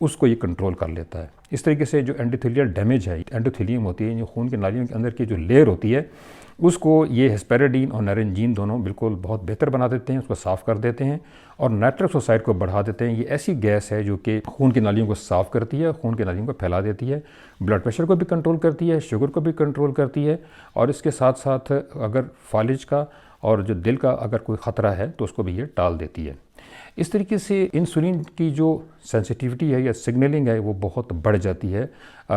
اس کو یہ کنٹرول کر لیتا ہے۔ اس طریقے سے جو اینڈوتھیلیل ڈیمیج ہے، اینڈوتھیلیم ہوتی ہے، جو خون کی نالیوں کے اندر کی جو لیئر ہوتی ہے، اس کو یہ ہسپیراڈین اور نیرنجین دونوں بالکل بہت بہتر بنا دیتے ہیں، اس کو صاف کر دیتے ہیں اور نائٹرس آکسائڈ کو بڑھا دیتے ہیں۔ یہ ایسی گیس ہے جو کہ خون کی نالیوں کو صاف کرتی ہے، خون کی نالیوں کو پھیلا دیتی ہے، بلڈ پریشر کو بھی کنٹرول کرتی ہے، شوگر کو بھی کنٹرول کرتی ہے، اور اس کے ساتھ ساتھ اگر فالج کا اور جو دل کا اگر کوئی خطرہ ہے تو اس کو بھی یہ ٹال دیتی ہے۔ اس طریقے سے انسولین کی جو سینسیٹیوٹی ہے یا سگنلنگ ہے وہ بہت بڑھ جاتی ہے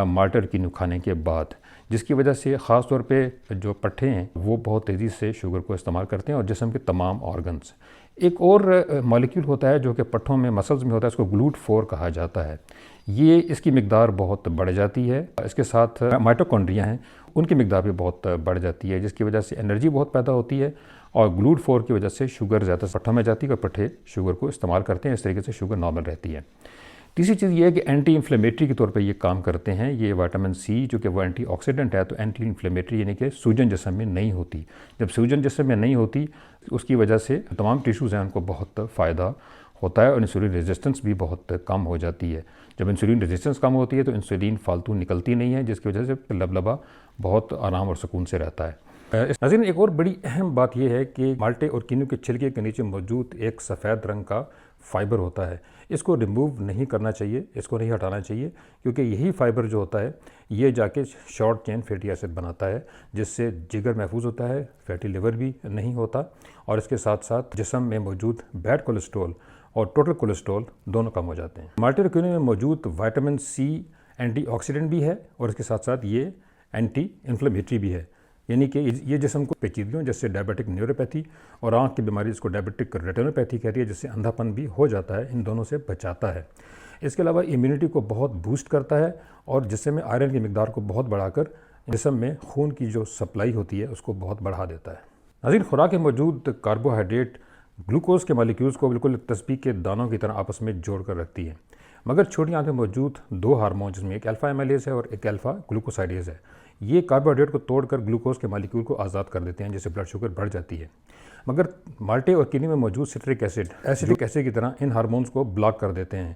مالٹے اور کینو کھانے کے بعد، جس کی وجہ سے خاص طور پہ جو پٹھے ہیں وہ بہت تیزی سے شوگر کو استعمال کرتے ہیں اور جسم کے تمام آرگنز۔ ایک اور مالیکیول ہوتا ہے جو کہ پٹھوں میں مسلز میں ہوتا ہے، اس کو GLUT4 کہا جاتا ہے۔ یہ اس کی مقدار بہت بڑھ جاتی ہے، اس کے ساتھ مائٹوکونڈریا ہیں ان کی مقدار بھی بہت بڑھ جاتی ہے، جس کی وجہ سے انرجی بہت پیدا ہوتی ہے، اور GLUT4 کی وجہ سے شوگر زیادہ پٹھوں میں جاتی ہے اور پٹھے شوگر کو استعمال کرتے ہیں، اس طریقے سے شوگر نارمل رہتی ہے۔ تیسری چیز یہ ہے کہ اینٹی انفلیمیٹری کے طور پہ یہ کام کرتے ہیں۔ یہ وٹامن سی جو کہ وہ اینٹی آکسیڈنٹ ہے، تو اینٹی انفلیمیٹری یعنی کہ سوجن جسم میں نہیں ہوتی۔ جب سوجن جسم میں نہیں ہوتی اس کی وجہ سے تمام ٹیشوز ہیں ان کو بہت فائدہ ہوتا ہے، اور انسولین ریزسٹنس بھی بہت کم ہو جاتی ہے۔ جب انسولین ریزسٹنس کم ہوتی ہے تو انسولین فالتو نکلتی نہیں ہے، جس کی وجہ سے لبلبا بہت آرام اور سکون سے رہتا ہے۔ ناظرین، ایک اور بڑی اہم بات یہ ہے کہ مالٹے اور کینو کے چھلکے کے نیچے موجود ایک سفید رنگ کا فائبر ہوتا ہے، اس کو ریموو نہیں کرنا چاہیے، اس کو نہیں ہٹانا چاہیے، کیونکہ یہی فائبر جو ہوتا ہے یہ جا کے شارٹ چین فیٹی ایسڈ بناتا ہے، جس سے جگر محفوظ ہوتا ہے، فیٹی لیور بھی نہیں ہوتا، اور اس کے ساتھ ساتھ جسم میں موجود بیڈ کولیسٹرول اور ٹوٹل کولیسٹرول دونوں کم ہو جاتے ہیں۔ مالٹے اور کینو میں موجود وٹامن سی اینٹی آکسیڈنٹ بھی ہے، اور اس کے ساتھ ساتھ یہ اینٹی انفلیمیٹری بھی ہے، یعنی کہ یہ جسم کو پیچیدگیوں جیسے ڈائبیٹک نیوروپیتھی اور آنکھ کی بیماری جس کو ڈائبیٹک ریٹینوپیتھی کہتی ہے، جس سے اندھا پن بھی ہو جاتا ہے، ان دونوں سے بچاتا ہے۔ اس کے علاوہ امیونٹی کو بہت بوسٹ کرتا ہے، اور جسم میں آئرن کی مقدار کو بہت بڑھا کر جسم میں خون کی جو سپلائی ہوتی ہے اس کو بہت بڑھا دیتا ہے۔ ناظرین، خوراک میں موجود کاربوہائیڈریٹ گلوکوز کے مالیکیولز کو بالکل تسبیح کے دانوں کی طرح آپس میں جوڑ کر رکھتی ہے، مگر چھوٹی آنت میں موجود دو ہارمون جس میں ایک الفا ایمیلیز ہے اور ایک الفا گلوکوسائڈیز ہے، یہ کاربوہائیڈریٹ کو توڑ کر گلوکوز کے مالیکیول کو آزاد کر دیتے ہیں، جس سے بلڈ شوگر بڑھ جاتی ہے۔ مگر مالٹے اور کینو میں موجود سٹرک ایسڈ کی طرح ان ہارمونز کو بلاک کر دیتے ہیں،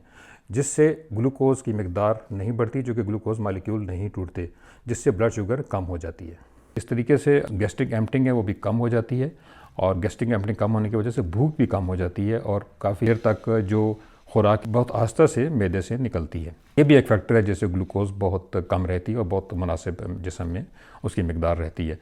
جس سے گلوکوز کی مقدار نہیں بڑھتی، جو کہ گلوکوز مالیکیول نہیں ٹوٹتے، جس سے بلڈ شوگر کم ہو جاتی ہے۔ اس طریقے سے گیسٹرک ایمپٹنگ ہے وہ بھی کم ہو جاتی ہے، اور گیسٹرک ایمپٹنگ کم ہونے کی وجہ سے بھوک بھی کم ہو جاتی ہے، اور کافی دیر تک جو خوراک بہت آہستہ سے معدے سے نکلتی ہے۔ یہ بھی ایک فیکٹر ہے جس سے گلوکوز بہت کم رہتی ہے اور بہت مناسب جسم میں اس کی مقدار رہتی ہے۔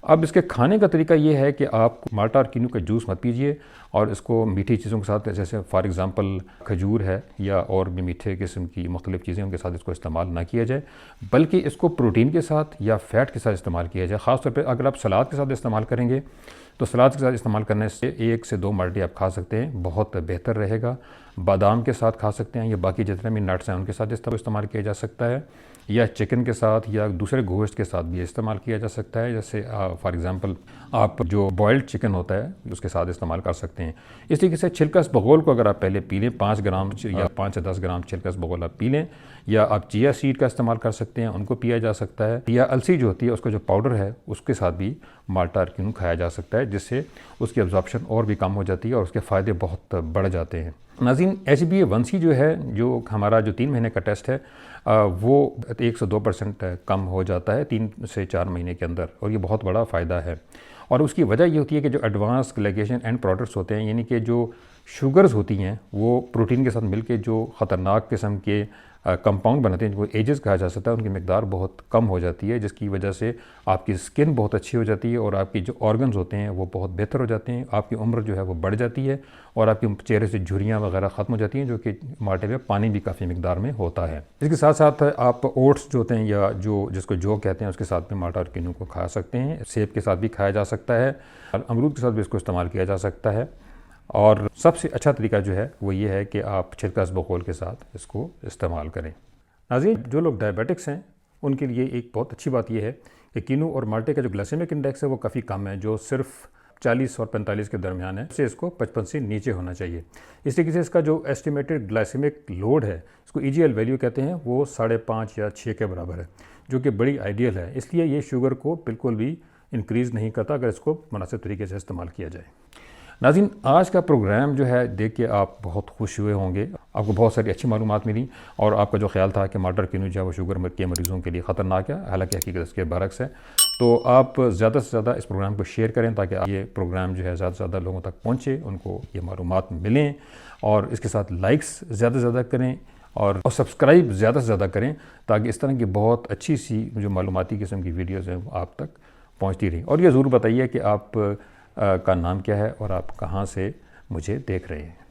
اب اس کے کھانے کا طریقہ یہ ہے کہ آپ مالٹا اور کینو کا جوس مت پیجیے، اور اس کو میٹھی چیزوں کے ساتھ، جیسے فار ایگزامپل کھجور ہے یا اور بھی میٹھے قسم کی مختلف چیزیں، ان کے ساتھ اس کو استعمال نہ کیا جائے، بلکہ اس کو پروٹین کے ساتھ یا فیٹ کے ساتھ استعمال کیا جائے۔ خاص طور پہ اگر آپ سلاد کے ساتھ استعمال کریں گے تو سلاد کے ساتھ استعمال کرنے سے 1 سے 2 مالٹے آپ کھا سکتے ہیں، بہت بہتر رہے گا۔ بادام کے ساتھ کھا سکتے ہیں، یا باقی جتنے بھی نٹس ہیں ان کے ساتھ استعمال کیا جا سکتا ہے، یا چکن کے ساتھ یا دوسرے گوشت کے ساتھ بھی استعمال کیا جا سکتا ہے، جیسے فار ایگزامپل آپ جو بوائلڈ چکن ہوتا ہے اس کے ساتھ استعمال کر سکتے ہیں۔ اس طریقے سے چھلکس بغول کو اگر آپ پہلے پی لیں، 5 گرام یا 5 سے 10 گرام چھلکس بغول آپ پی لیں، یا آپ چیا سیڈ کا استعمال کر سکتے ہیں، ان کو پیا جا سکتا ہے، یا السی جو ہوتی ہے اس کا جو پاؤڈر ہے اس کے ساتھ بھی مالٹا اور کینو کھایا جا سکتا ہے، جس سے اس کی ابزارپشن اور بھی کم ہو جاتی ہے اور اس کے فائدے بہت بڑھ جاتے ہیں۔ ناظرین، HbA1c جو ہے، جو ہمارا جو 3 مہینے کا ٹیسٹ ہے، وہ 1 سے 2% کم ہو جاتا ہے 3 سے 4 مہینے کے اندر، اور یہ بہت بڑا فائدہ ہے۔ اور اس کی وجہ یہ ہوتی ہے کہ جو ایڈوانس گلیکیشن اینڈ پروڈکٹس ہوتے ہیں، یعنی کہ جو شوگرز ہوتی ہیں وہ پروٹین کے ساتھ مل کے جو خطرناک قسم کے کمپاؤنڈ بناتے ہیں، جو ایجز کہا جا سکتا ہے، ان کی مقدار بہت کم ہو جاتی ہے، جس کی وجہ سے آپ کی سکن بہت اچھی ہو جاتی ہے، اور آپ کی جو آرگنز ہوتے ہیں وہ بہت بہتر ہو جاتے ہیں، آپ کی عمر جو ہے وہ بڑھ جاتی ہے، اور آپ کے چہرے سے جھریاں وغیرہ ختم ہو جاتی ہیں، جو کہ مالٹے میں پانی بھی کافی مقدار میں ہوتا ہے۔ اس کے ساتھ ساتھ آپ اوٹس جو ہوتے ہیں، یا جس کو جو کہتے ہیں، اس کے ساتھ بھی مالٹا اور کینو کو کھا سکتے ہیں۔ سیب کے ساتھ بھی کھایا جا سکتا ہے، اور امرود کے ساتھ بھی اس کو استعمال کیا جا سکتا ہے، اور سب سے اچھا طریقہ جو ہے وہ یہ ہے کہ آپ چھلکا بغول کے ساتھ اس کو استعمال کریں۔ ناظرین، جو لوگ ڈائبیٹکس ہیں ان کے لیے ایک بہت اچھی بات یہ ہے کہ کینو اور مالٹے کا جو گلائسیمک انڈیکس ہے وہ کافی کم ہے، جو صرف 40 اور 45 کے درمیان ہے، اس کو 55 سے نیچے ہونا چاہیے۔ اس طریقے سے اس کا جو ایسٹیمیٹڈ گلائسیمک لوڈ ہے، اس کو EGL ویلیو کہتے ہیں، وہ 5.5 یا 6 کے برابر ہے، جو کہ بڑی آئیڈیل ہے۔ اس لیے یہ شوگر کو بالکل بھی انکریز نہیں کرتا اگر اس کو مناسب طریقے سے استعمال کیا جائے۔ ناظرین، آج کا پروگرام جو ہے دیکھ کے آپ بہت خوش ہوئے ہوں گے، آپ کو بہت ساری اچھی معلومات ملی، اور آپ کا جو خیال تھا کہ مالٹا کینو جو ہے وہ شوگر کے مریضوں کے لیے خطرناک ہے، حالانکہ حقیقت اس کے برعکس ہے۔ تو آپ زیادہ سے زیادہ اس پروگرام کو شیئر کریں تاکہ یہ پروگرام جو ہے زیادہ سے زیادہ لوگوں تک پہنچے، ان کو یہ معلومات ملیں، اور اس کے ساتھ لائکس زیادہ سے زیادہ کریں اور سبسکرائب زیادہ سے زیادہ کریں تاکہ اس طرح کی بہت اچھی سی جو معلوماتی قسم کی ویڈیوز ہیں وہ آپ تک پہنچتی رہیں۔ اور یہ ضرور بتائیے کہ آپ کا نام کیا ہے اور آپ کہاں سے مجھے دیکھ رہے ہیں۔